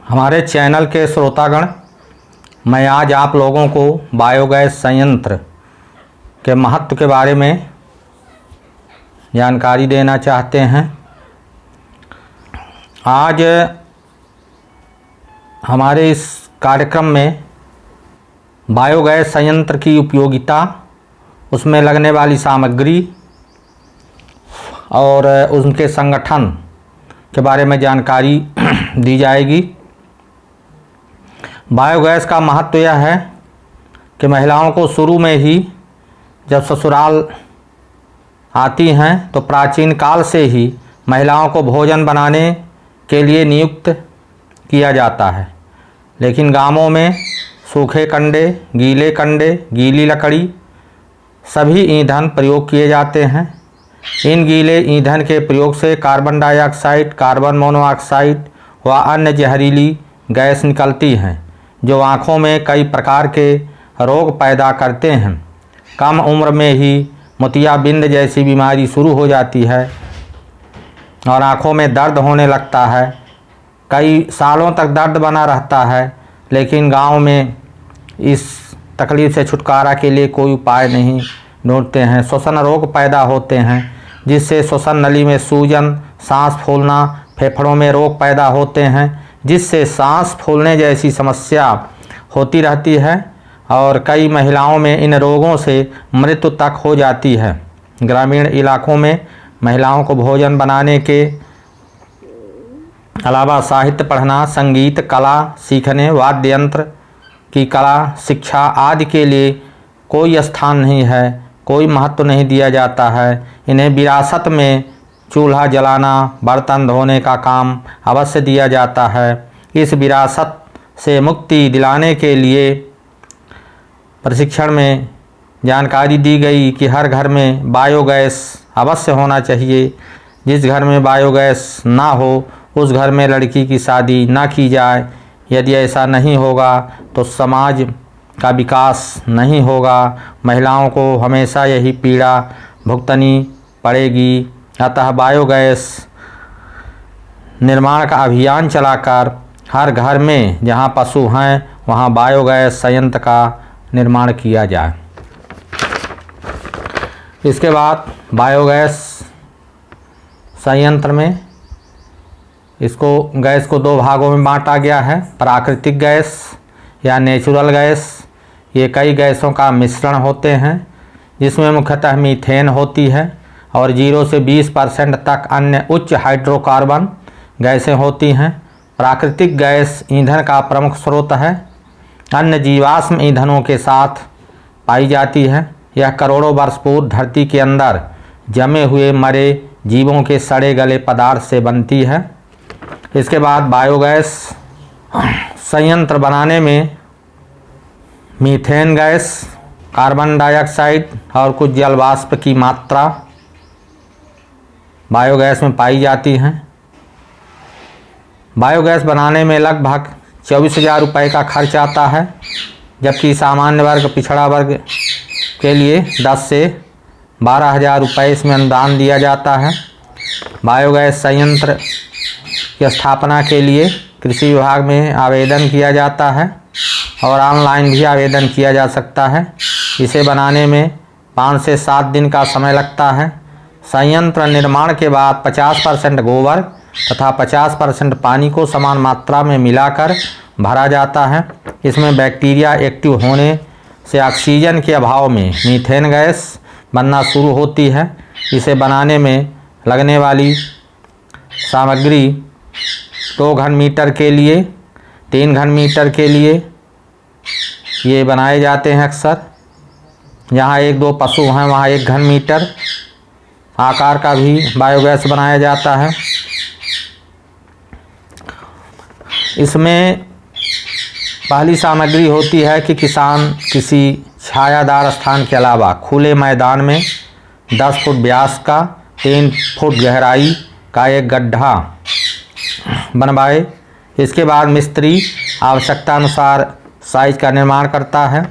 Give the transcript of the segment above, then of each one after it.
हमारे चैनल के श्रोतागण, मैं आज आप लोगों को बायोगैस संयंत्र के महत्व के बारे में जानकारी देना चाहते हैं। आज हमारे इस कार्यक्रम में बायोगैस संयंत्र की उपयोगिता, उसमें लगने वाली सामग्री और उनके संगठन के बारे में जानकारी दी जाएगी। बायोगैस का महत्व यह है कि महिलाओं को शुरू में ही जब ससुराल आती हैं तो प्राचीन काल से ही महिलाओं को भोजन बनाने के लिए नियुक्त किया जाता है, लेकिन गांवों में सूखे कंडे, गीले कंडे, गीली लकड़ी सभी ईंधन प्रयोग किए जाते हैं। इन गीले ईंधन के प्रयोग से कार्बन डाइऑक्साइड, कार्बन मोनोऑक्साइड व अन्य जहरीली गैस निकलती हैं, जो आँखों में कई प्रकार के रोग पैदा करते हैं। कम उम्र में ही मोतियाबिंद जैसी बीमारी शुरू हो जाती है और आँखों में दर्द होने लगता है। कई सालों तक दर्द बना रहता है, लेकिन गांव में इस तकलीफ़ से छुटकारा के लिए कोई उपाय नहीं ढूंढते हैं। श्वसन रोग पैदा होते हैं, जिससे श्वसन नली में सूजन, सांस फूलना, फेफड़ों में रोग पैदा होते हैं, जिससे सांस फूलने जैसी समस्या होती रहती है और कई महिलाओं में इन रोगों से मृत्यु तक हो जाती है। ग्रामीण इलाकों में महिलाओं को भोजन बनाने के अलावा साहित्य पढ़ना, संगीत कला सीखने, वाद्य यंत्र की कला शिक्षा आदि के लिए कोई स्थान नहीं है, कोई महत्व नहीं दिया जाता है। इन्हें विरासत में चूल्हा जलाना, बर्तन धोने का काम अवश्य दिया जाता है। इस विरासत से मुक्ति दिलाने के लिए प्रशिक्षण में जानकारी दी गई कि हर घर में बायोगैस अवश्य होना चाहिए। जिस घर में बायोगैस ना हो, उस घर में लड़की की शादी ना की जाए। यदि ऐसा नहीं होगा तो समाज का विकास नहीं होगा। महिलाओं को हमेशा यही पीड़ा भुगतनी पड़ेगी। अतः बायोगैस निर्माण का अभियान चलाकर हर घर में जहां पशु हैं वहां बायोगैस संयंत्र का निर्माण किया जाए। इसके बाद बायोगैस संयंत्र में गैस को दो भागों में बांटा गया है। प्राकृतिक गैस या नेचुरल गैस, ये कई गैसों का मिश्रण होते हैं, जिसमें मुख्यतः मीथेन होती है और 0 से 20% तक अन्य उच्च हाइड्रोकार्बन गैसें होती हैं। प्राकृतिक गैस ईंधन का प्रमुख स्रोत है, अन्य जीवाश्म ईंधनों के साथ पाई जाती है। यह करोड़ों वर्ष पूर्व धरती के अंदर जमे हुए मरे जीवों के सड़े गले पदार्थ से बनती है। इसके बाद बायोगैस संयंत्र बनाने में मीथेन गैस, कार्बन डाइऑक्साइड और कुछ जल वाष्प की मात्रा बायोगैस में पाई जाती हैं। बायोगैस बनाने में लगभग 24,000 रुपये का खर्च आता है, जबकि सामान्य वर्ग, पिछड़ा वर्ग के लिए 10 से 12,000 रुपये इसमें अनुदान दिया जाता है। बायोगैस संयंत्र की स्थापना के लिए कृषि विभाग में आवेदन किया जाता है और ऑनलाइन भी आवेदन किया जा सकता है। इसे बनाने में 5 से 7 दिन का समय लगता है। संयंत्र निर्माण के बाद 50% गोबर तथा 50% पानी को समान मात्रा में मिलाकर भरा जाता है। इसमें बैक्टीरिया एक्टिव होने से ऑक्सीजन के अभाव में मीथेन गैस बनना शुरू होती है। इसे बनाने में लगने वाली सामग्री 2 घन मीटर के लिए, 3 घन मीटर के लिए ये बनाए जाते हैं। अक्सर जहाँ 1-2 पशु हैं वहाँ 1 घन मीटर आकार का भी बायोगैस बनाया जाता है। इसमें पहली सामग्री होती है कि किसान किसी छायादार स्थान के अलावा खुले मैदान में 10 फुट व्यास का, 3 फुट गहराई का एक गड्ढा बनवाए। इसके बाद मिस्त्री आवश्यकता अनुसार साइज का निर्माण करता है।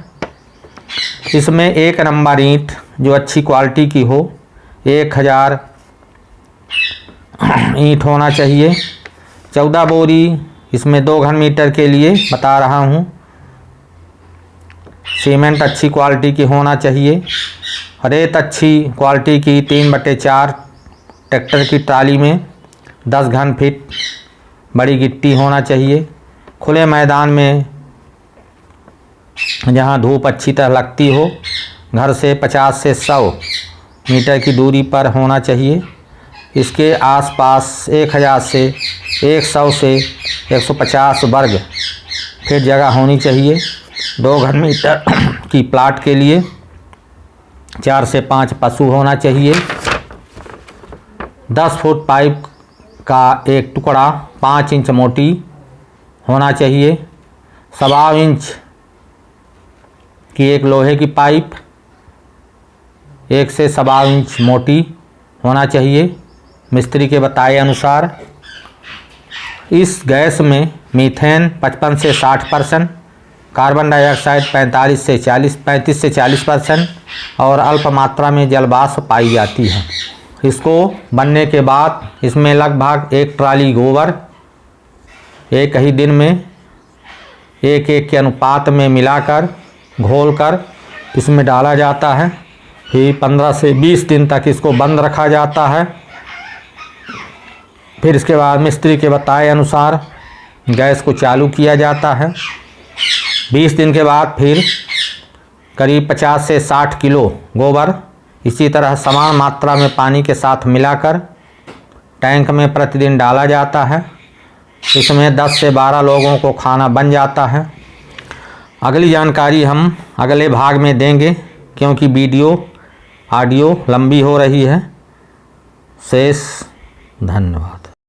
इसमें 1 नंबर ईंट जो अच्छी क्वालिटी की हो, 1000 ईंट होना चाहिए। 14 बोरी इसमें 2 घन मीटर के लिए बता रहा हूँ। सीमेंट अच्छी क्वालिटी की होना चाहिए। रेत अच्छी क्वालिटी की 3/4 ट्रैक्टर की ट्राली में 10 घन फीट बड़ी गिट्टी होना चाहिए। खुले मैदान में जहाँ धूप अच्छी तरह लगती हो, घर से 50 से 100 मीटर की दूरी पर होना चाहिए। इसके आसपास 1000 से 100 से 150 वर्ग फीट जगह होनी चाहिए। 2 घन मीटर की प्लाट के लिए 4 से 5 पशु होना चाहिए। 10 फुट पाइप का एक टुकड़ा 5 इंच मोटी होना चाहिए। 1.25 इंच की एक लोहे की पाइप 1 से 1.25 इंच मोटी होना चाहिए मिस्त्री के बताए अनुसार। इस गैस में मीथेन 55 से 60%, कार्बन डाइऑक्साइड 35 से 40% और अल्प मात्रा में जलवाष्प पाई जाती है। इसको बनने के बाद इसमें लगभग 1 ट्राली गोबर एक ही दिन में 1:1 के अनुपात में मिलाकर घोलकर इसमें डाला जाता है। फिर 15 से 20 दिन तक इसको बंद रखा जाता है। फिर इसके बाद मिस्त्री के बताए अनुसार गैस को चालू किया जाता है। 20 दिन के बाद फिर करीब 50 से 60 किलो गोबर इसी तरह समान मात्रा में पानी के साथ मिलाकर टैंक में प्रतिदिन डाला जाता है। इसमें 10 से 12 लोगों को खाना बन जाता है। अगली जानकारी हम अगले भाग में देंगे क्योंकि ऑडियो लंबी हो रही है। शेष धन्यवाद।